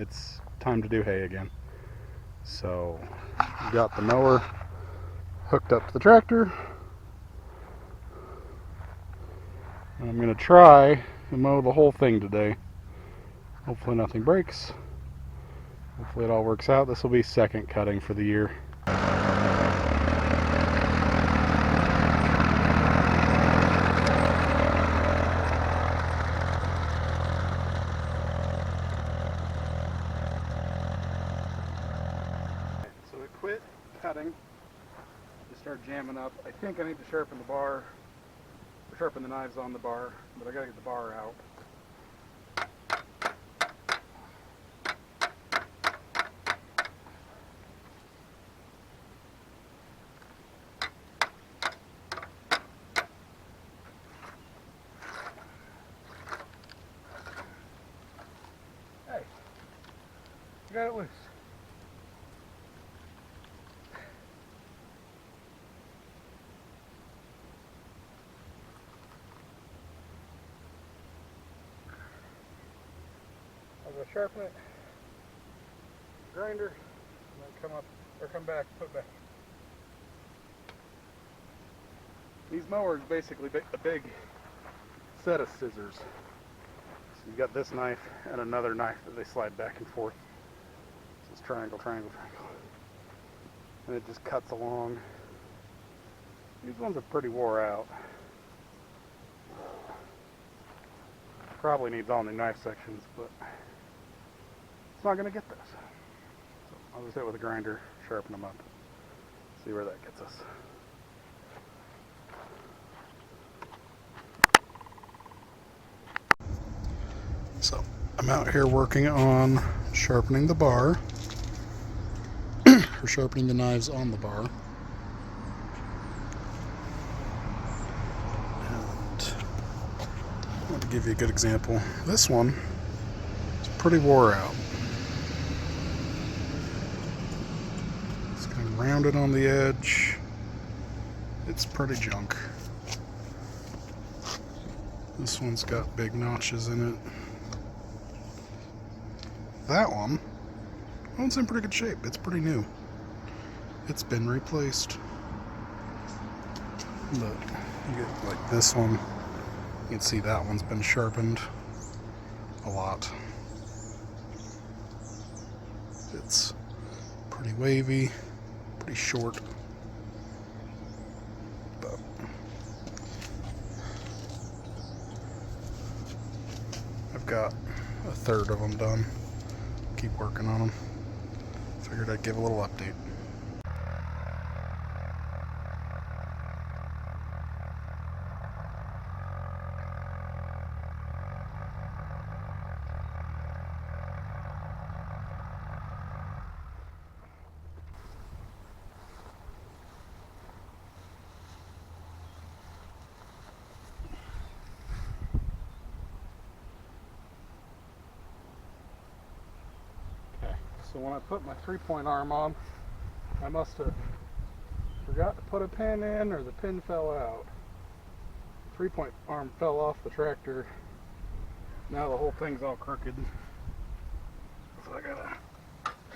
It's time to do hay again. So got the mower hooked up to the tractor. I'm going to try to mow the whole thing today. Hopefully nothing breaks. Hopefully it all works out. This will be second cutting for the year. So it quit cutting. Just start jamming up. I think I need to sharpen the bar, or sharpen the knives on the bar, but I gotta get the bar out. Hey, I got it loose. I'll go sharpen it, grinder, and then come up, or come back, put it back. These mowers basically a big set of scissors. So you've got this knife and another knife that they slide back and forth. So it's triangle, triangle, triangle. And it just cuts along. These ones are pretty wore out. Probably needs all new knife sections, but it's not going to get this. So I'll just hit it with a grinder, sharpen them up, see where that gets us. So I'm out here working on sharpening the bar, or sharpening the knives on the bar. And I want to give you a good example. This one is pretty wore out. It's kind of rounded on the edge. It's pretty junk. This one's got big notches in it. That one, it's in pretty good shape. It's pretty new. It's been replaced. But you get like this one, you can see that one's been sharpened a lot. It's pretty wavy, pretty short. But I've got a third of them done. Keep working on them. Figured I'd give a little update. So when I put my 3-point arm on, I must have forgot to put a pin in, or the pin fell out. The 3-point arm fell off the tractor. Now the whole thing's all crooked. So I gotta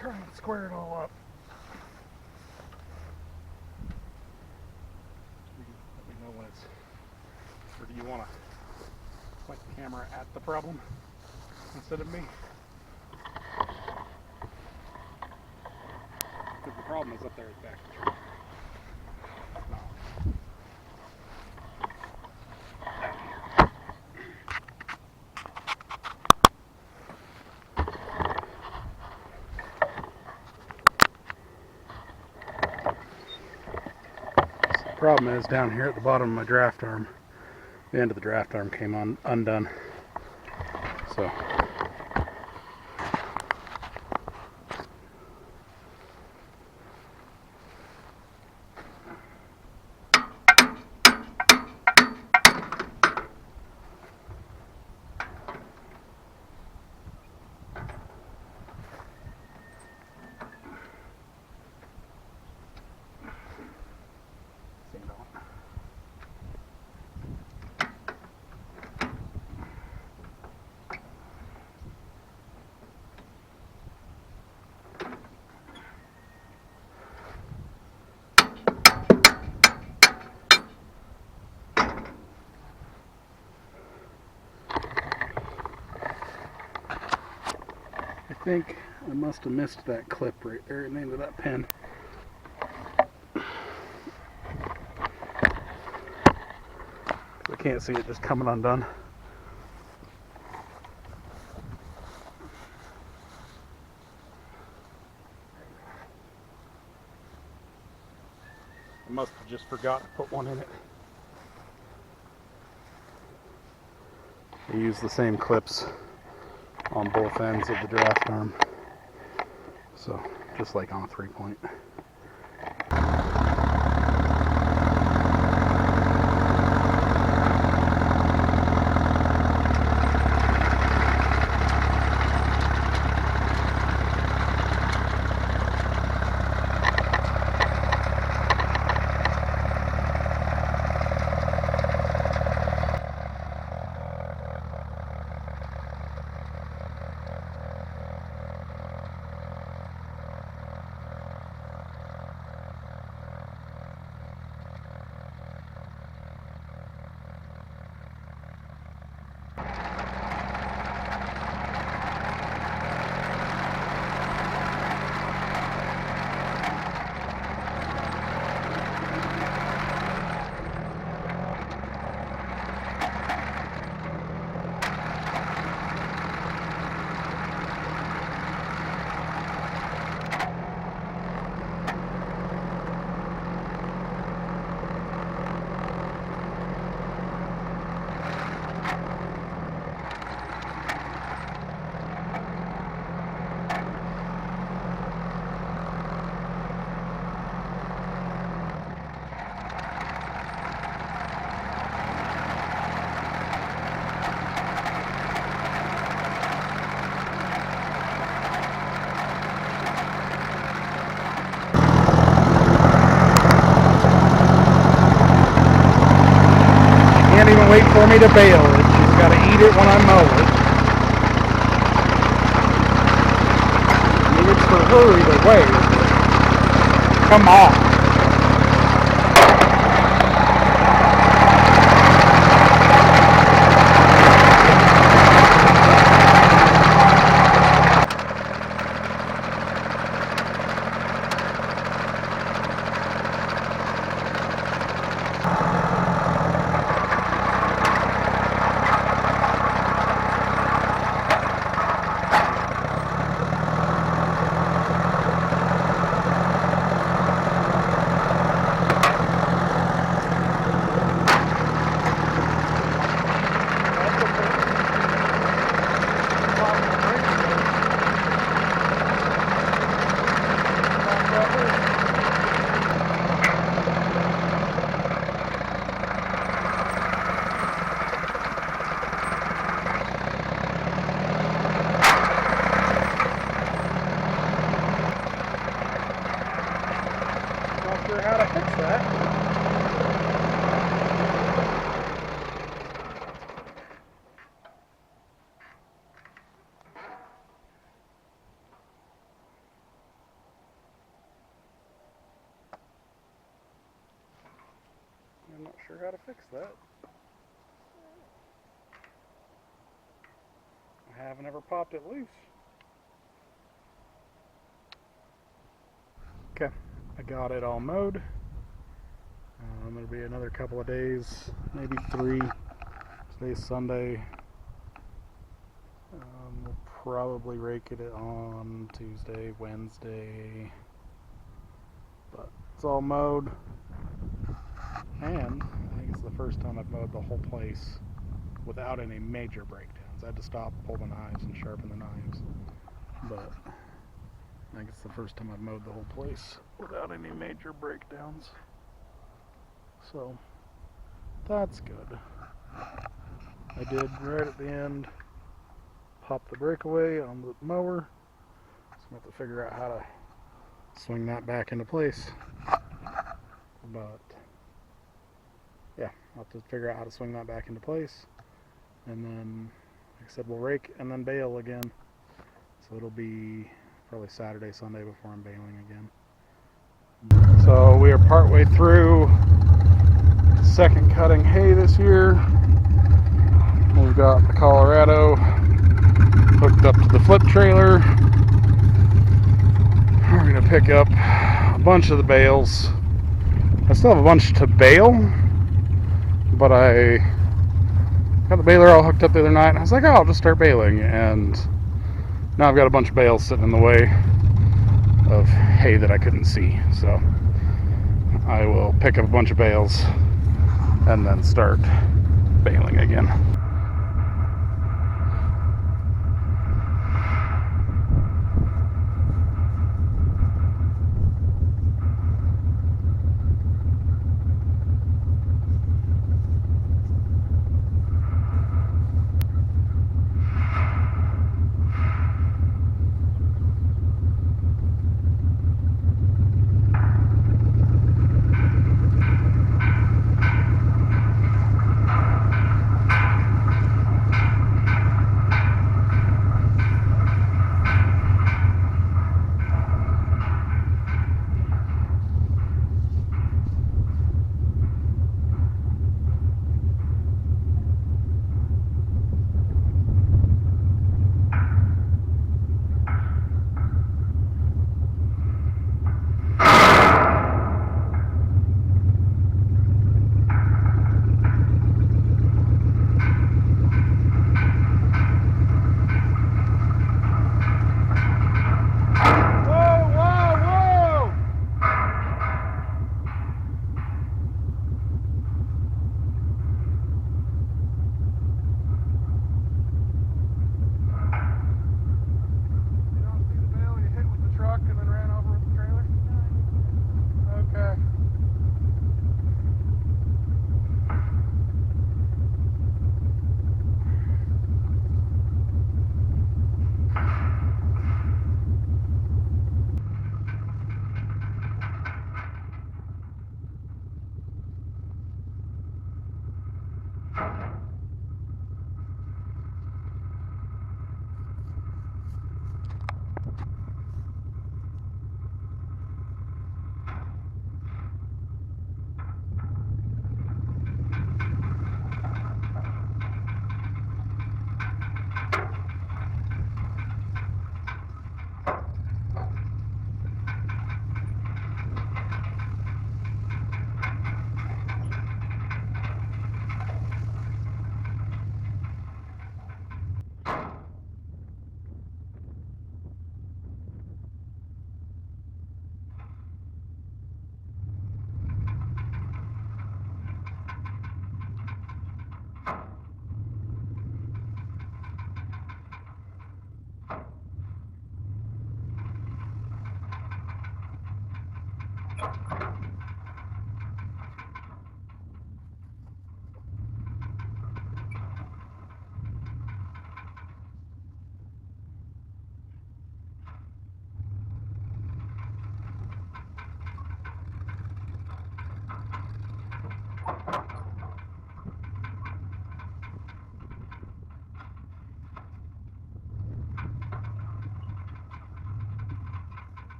try and square it all up. Let me know when it's, or do you want to point the camera at the problem instead of me? Because the problem is up there at the back of the truck. So the problem is down here at the bottom of my draft arm, the end of the draft arm came undone. So think I must have missed that clip right there in the end of that pin. I can't see it just coming undone. I must have just forgot to put one in it. I use the same clips on both ends of the draft arm. So, just like on a 3-point. Wait for me to bale it. She's got to eat it when I mow it. I mean, it's for her either way. Come on. How to fix that. I'm not sure how to fix that. I haven't ever popped it loose. Okay, I got it all mowed. It'll be another couple of days, maybe 3. Today's Sunday. We'll probably rake it on Tuesday, Wednesday. But it's all mowed. And I think it's the first time I've mowed the whole place without any major breakdowns. I had to stop, pull the knives, and sharpen the knives. But I think it's the first time I've mowed the whole place without any major breakdowns. So that's good. I did right at the end pop the breakaway on the mower, so I'm going to have to figure out how to swing that back into place. But yeah, I'll have to figure out how to swing that back into place, and then like I said, we'll rake and then bale again. So it'll be probably Saturday, Sunday before I'm baling again. So we are partway through second cutting hay this year. We've got the Colorado hooked up to the flip trailer. pick up a bunch of the bales. I still have a bunch to bale, but I got the baler all hooked up the other night, and I was like, oh, I'll just start baling. And now I've got a bunch of bales sitting in the way of hay that I couldn't see. So I will pick up a bunch of bales and then start baling again.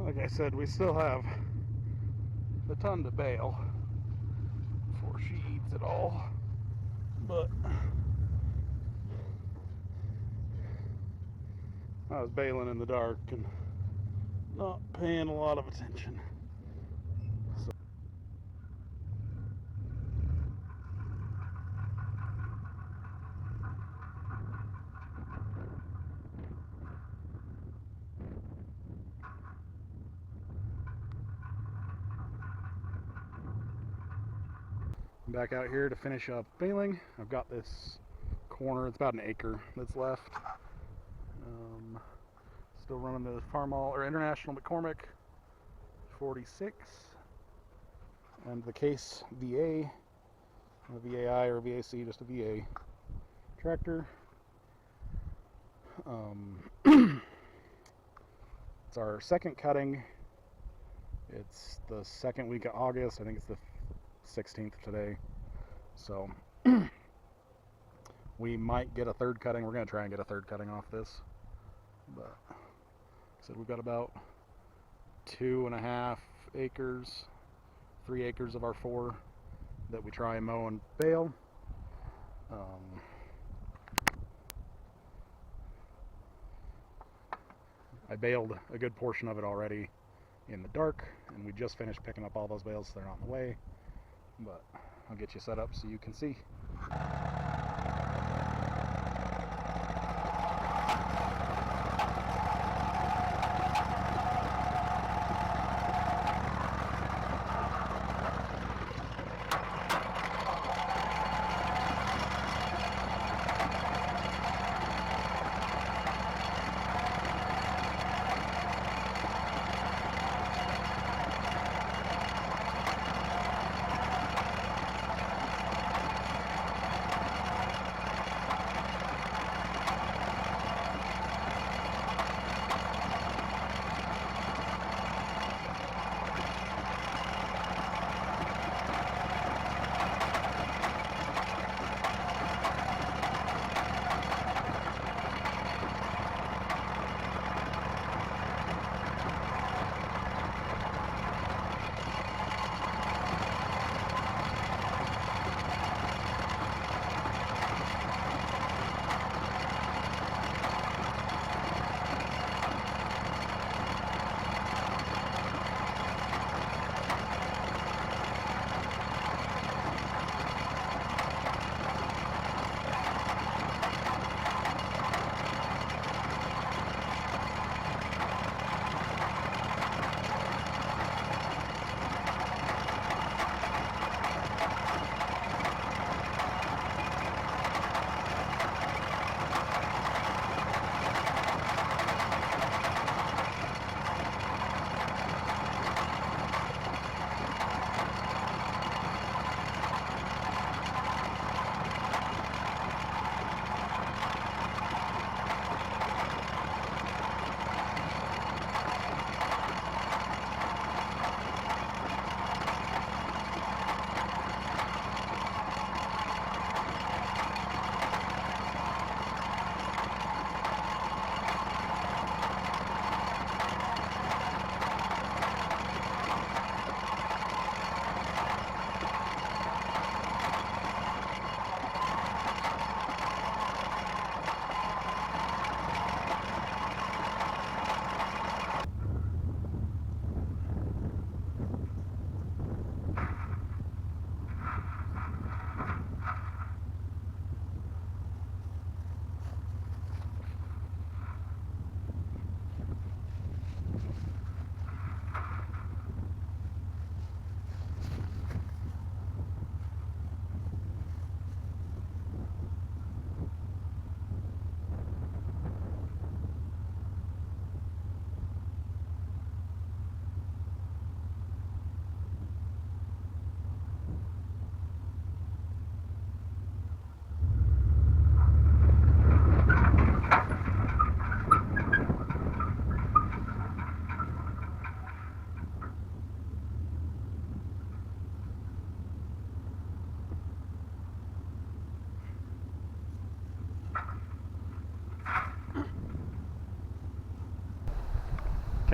Like I said, we still have a ton to bale before she eats it all, but I was baling in the dark and not paying a lot of attention. So I'm back out here to finish up baling. I've got this corner, it's about an acre that's left. Still running the Farmall or International McCormick 46 and the Case VA, a VAI or VAC, just a VA tractor. It's our second cutting. It's the second week of August. I think it's the 16th today. So We might get a third cutting. We're going to try and get a third cutting off this. But so we've got about 2.5 acres, 3 acres of our 4 that we try and mow and bale. I baled a good portion of it already in the dark, and we just finished picking up all those bales, so they're not in the way. But I'll get you set up so you can see.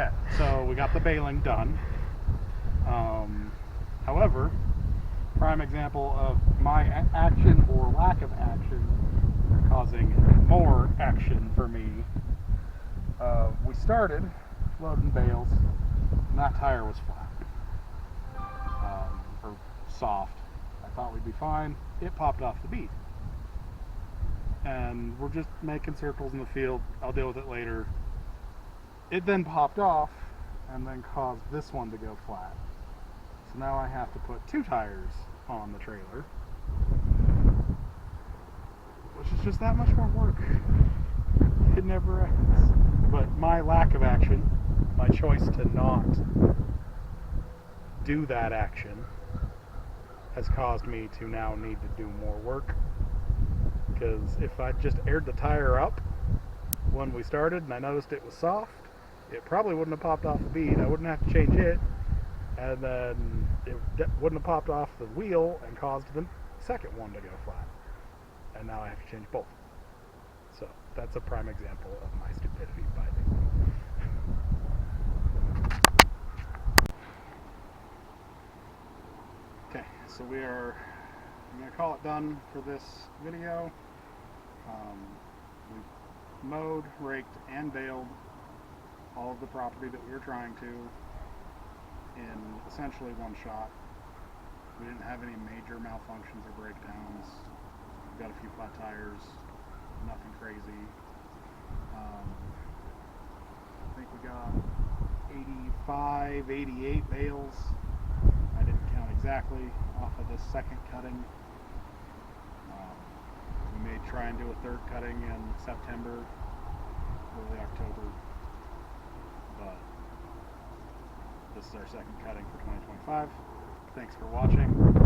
Okay, so we got the baling done. However, prime example of my action or lack of action causing more action for me. We started loading bales, and that tire was flat, or soft. I thought we'd be fine. It popped off the bead, and we're just making circles in the field. I'll deal with it later. It then popped off and then caused this one to go flat. So now I have to put 2 tires on the trailer, which is just that much more work. It never ends. But my lack of action, my choice to not do that action, has caused me to now need to do more work. Because if I just aired the tire up when we started and I noticed it was soft, it probably wouldn't have popped off the bead. I wouldn't have to change it, and then it wouldn't have popped off the wheel and caused the second one to go flat. and now I have to change both. So that's a prime example of my stupidity biting. Okay, so I'm going to call it done for this video. We mowed, raked, and baled all of the property that we were trying to in essentially one shot. We didn't have any major malfunctions or breakdowns. We've got a few flat tires, nothing crazy. I think we got 85, 88 bales. I didn't count exactly off of this second cutting. We may try and do a third cutting in September, early October, but this is our second cutting for 2025. Thanks for watching.